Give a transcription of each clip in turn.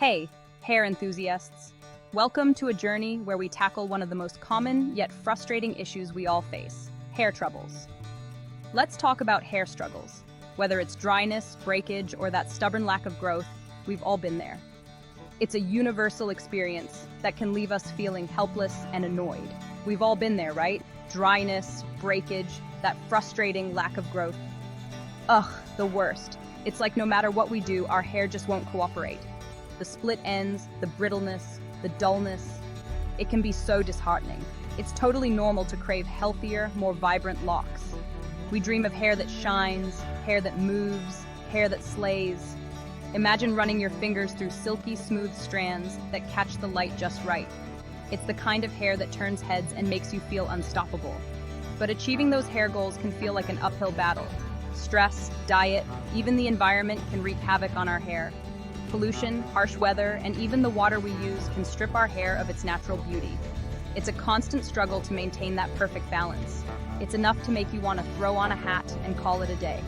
Hey, hair enthusiasts! Welcome to a journey where we tackle one of the most common yet frustrating issues we all face, hair troubles. Let's talk about hair struggles. Whether it's dryness, breakage, or that stubborn lack of growth, we've all been there. It's a universal experience that can leave us feeling helpless and annoyed. We've all been there, right? Dryness, breakage, that frustrating lack of growth. Ugh, the worst. It's like no matter what we do, our hair just won't cooperate. The split ends, the brittleness, the dullness. It can be so disheartening. It's totally normal to crave healthier, more vibrant locks. We dream of hair that shines, hair that moves, hair that slays. Imagine running your fingers through silky, smooth strands that catch the light just right. It's the kind of hair that turns heads and makes you feel unstoppable. But achieving those hair goals can feel like an uphill battle. Stress, diet, even the environment can wreak havoc on our hair. Pollution, harsh weather, and even the water we use can strip our hair of its natural beauty. It's a constant struggle to maintain that perfect balance. It's enough to make you want to throw on a hat and call it a day.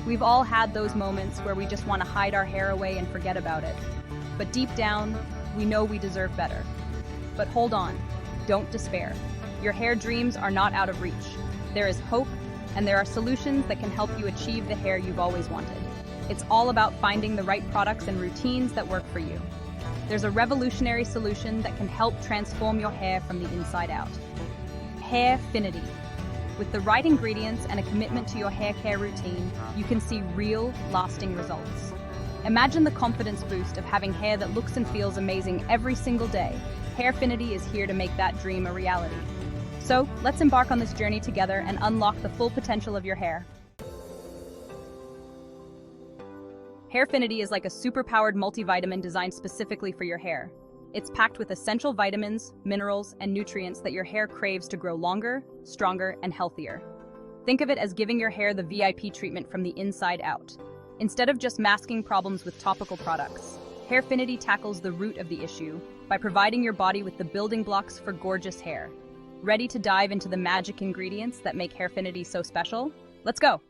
We've all had those moments where we just want to hide our hair away and forget about it. But deep down, we know we deserve better. But hold on, don't despair. Your hair dreams are not out of reach. There is hope, and there are solutions that can help you achieve the hair you've always wanted. It's all about finding the right products and routines that work for you. There's a revolutionary solution that can help transform your hair from the inside out. Hairfinity. With the right ingredients and a commitment to your hair care routine, you can see real, lasting results. Imagine the confidence boost of having hair that looks and feels amazing every single day. Hairfinity is here to make that dream a reality. So, let's embark on this journey together and unlock the full potential of your hair. Hairfinity is like a super-powered multivitamin designed specifically for your hair. It's packed with essential vitamins, minerals, and nutrients that your hair craves to grow longer, stronger, and healthier. Think of it as giving your hair the VIP treatment from the inside out. Instead of just masking problems with topical products, Hairfinity tackles the root of the issue by providing your body with the building blocks for gorgeous hair. Ready to dive into the magic ingredients that make Hairfinity so special? Let's go!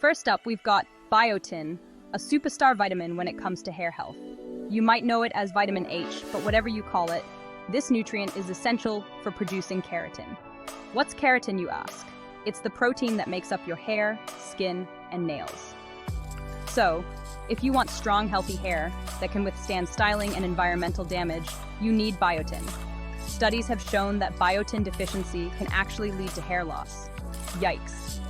First up, we've got biotin, a superstar vitamin when it comes to hair health. You might know it as vitamin H, but whatever you call it, this nutrient is essential for producing keratin. What's keratin, you ask? It's the protein that makes up your hair, skin, and nails. So, if you want strong, healthy hair that can withstand styling and environmental damage, you need biotin. Studies have shown that biotin deficiency can actually lead to hair loss. Yikes.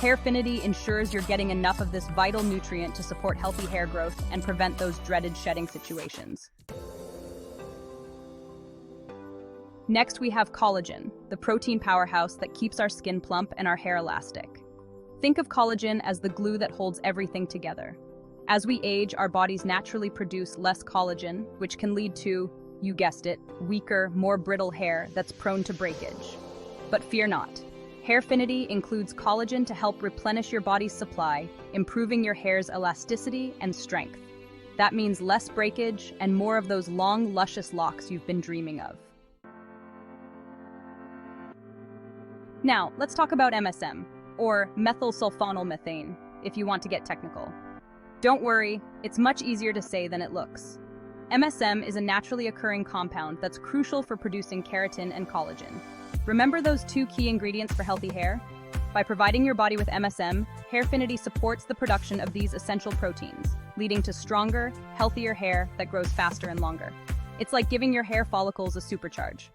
Hairfinity ensures you're getting enough of this vital nutrient to support healthy hair growth and prevent those dreaded shedding situations. Next, we have collagen, the protein powerhouse that keeps our skin plump and our hair elastic. Think of collagen as the glue that holds everything together. As we age, our bodies naturally produce less collagen, which can lead to, you guessed it, weaker, more brittle hair that's prone to breakage. But fear not. Hairfinity includes collagen to help replenish your body's supply, improving your hair's elasticity and strength. That means less breakage and more of those long, luscious locks you've been dreaming of. Now, let's talk about MSM, or methylsulfonylmethane, if you want to get technical. Don't worry, it's much easier to say than it looks. MSM is a naturally occurring compound that's crucial for producing keratin and collagen. Remember those two key ingredients for healthy hair? By providing your body with MSM, Hairfinity supports the production of these essential proteins, leading to stronger, healthier hair that grows faster and longer. It's like giving your hair follicles a supercharge.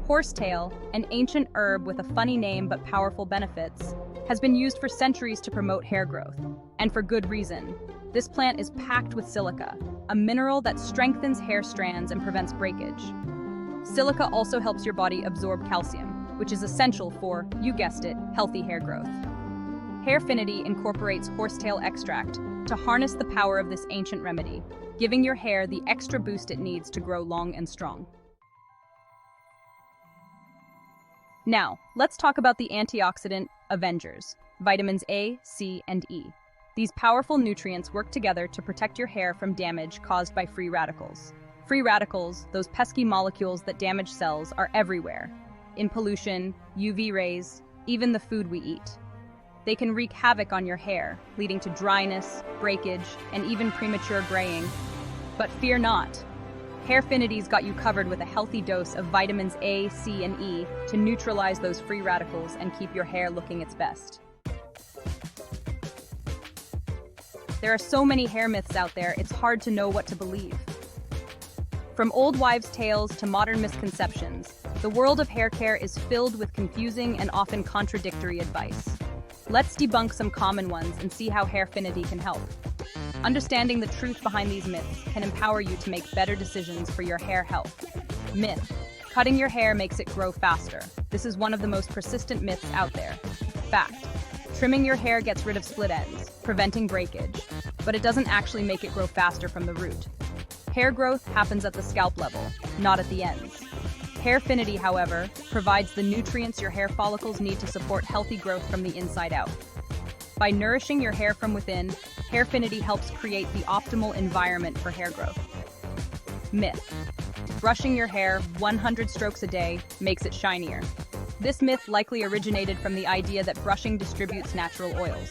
Horsetail, an ancient herb with a funny name but powerful benefits, has been used for centuries to promote hair growth, and for good reason. This plant is packed with silica, a mineral that strengthens hair strands and prevents breakage. Silica also helps your body absorb calcium, which is essential for, you guessed it, healthy hair growth. Hairfinity incorporates horsetail extract to harness the power of this ancient remedy, giving your hair the extra boost it needs to grow long and strong. Now, let's talk about the antioxidant Avengers, vitamins A, C, and E. These powerful nutrients work together to protect your hair from damage caused by free radicals. Free radicals, those pesky molecules that damage cells, are everywhere. In pollution, UV rays, even the food we eat. They can wreak havoc on your hair, leading to dryness, breakage, and even premature graying. But fear not. Hairfinity's got you covered with a healthy dose of vitamins A, C, and E to neutralize those free radicals and keep your hair looking its best. There are so many hair myths out there, it's hard to know what to believe. From old wives' tales to modern misconceptions, the world of hair care is filled with confusing and often contradictory advice. Let's debunk some common ones and see how Hairfinity can help. Understanding the truth behind these myths can empower you to make better decisions for your hair health. Myth: cutting your hair makes it grow faster. This is one of the most persistent myths out there. Fact: trimming your hair gets rid of split ends, preventing breakage, but it doesn't actually make it grow faster from the root. Hair growth happens at the scalp level, not at the ends. Hairfinity, however, provides the nutrients your hair follicles need to support healthy growth from the inside out. By nourishing your hair from within, Hairfinity helps create the optimal environment for hair growth. Myth: brushing your hair 100 strokes a day makes it shinier. This myth likely originated from the idea that brushing distributes natural oils.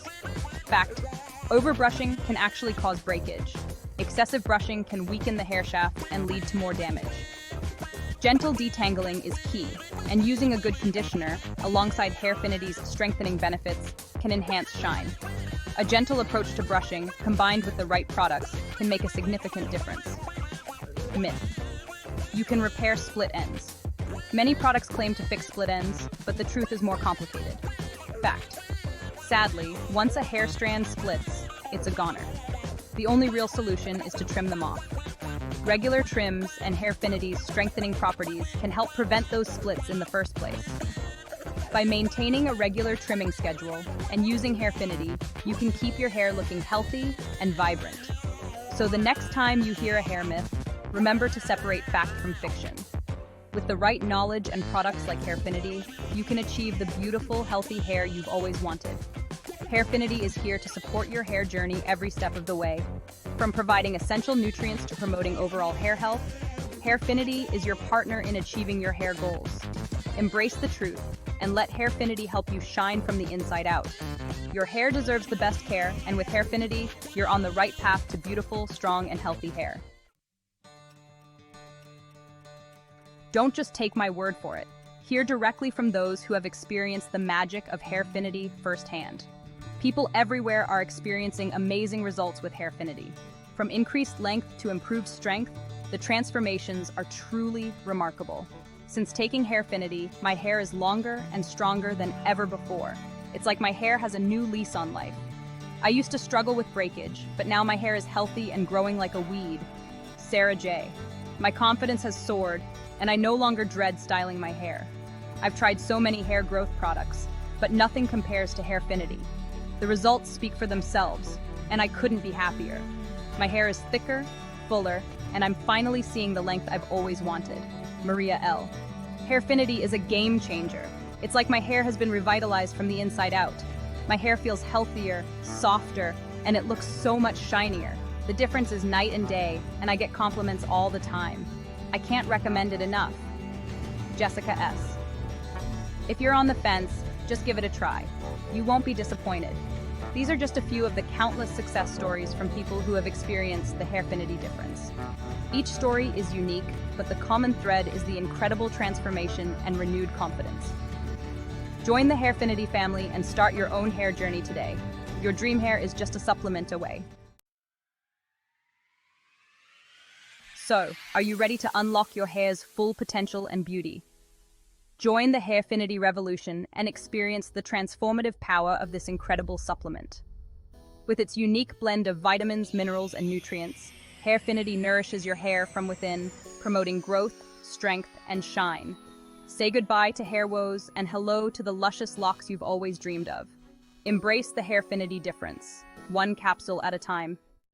Fact: overbrushing can actually cause breakage. Excessive brushing can weaken the hair shaft and lead to more damage. Gentle detangling is key, and using a good conditioner, alongside Hairfinity's strengthening benefits, can enhance shine. A gentle approach to brushing, combined with the right products, can make a significant difference. Myth: you can repair split ends. Many products claim to fix split ends, but the truth is more complicated. Fact: sadly, once a hair strand splits, it's a goner. The only real solution is to trim them off. Regular trims and Hairfinity's strengthening properties can help prevent those splits in the first place. By maintaining a regular trimming schedule and using Hairfinity, you can keep your hair looking healthy and vibrant. So the next time you hear a hair myth, remember to separate fact from fiction. With the right knowledge and products like Hairfinity, you can achieve the beautiful, healthy hair you've always wanted. Hairfinity is here to support your hair journey every step of the way. From providing essential nutrients to promoting overall hair health, Hairfinity is your partner in achieving your hair goals. Embrace the truth and let Hairfinity help you shine from the inside out. Your hair deserves the best care, and with Hairfinity, you're on the right path to beautiful, strong, and healthy hair. Don't just take my word for it. Hear directly from those who have experienced the magic of Hairfinity firsthand. People everywhere are experiencing amazing results with Hairfinity. From increased length to improved strength, the transformations are truly remarkable. Since taking Hairfinity, my hair is longer and stronger than ever before. It's like my hair has a new lease on life. I used to struggle with breakage, but now my hair is healthy and growing like a weed. Sarah J. My confidence has soared, and I no longer dread styling my hair. I've tried so many hair growth products, but nothing compares to Hairfinity. The results speak for themselves, and I couldn't be happier. My hair is thicker, fuller, and I'm finally seeing the length I've always wanted. Maria L. Hairfinity is a game changer. It's like my hair has been revitalized from the inside out. My hair feels healthier, softer, and it looks so much shinier. The difference is night and day, and I get compliments all the time. I can't recommend it enough. Jessica S. If you're on the fence, just give it a try. You won't be disappointed. These are just a few of the countless success stories from people who have experienced the Hairfinity difference. Each story is unique, but the common thread is the incredible transformation and renewed confidence. Join the Hairfinity family and start your own hair journey today. Your dream hair is just a supplement away. So, are you ready to unlock your hair's full potential and beauty? Join the Hairfinity revolution and experience the transformative power of this incredible supplement. With its unique blend of vitamins, minerals, and nutrients, Hairfinity nourishes your hair from within, promoting growth, strength, and shine. Say goodbye to hair woes and hello to the luscious locks you've always dreamed of. Embrace the Hairfinity difference, one capsule at a time.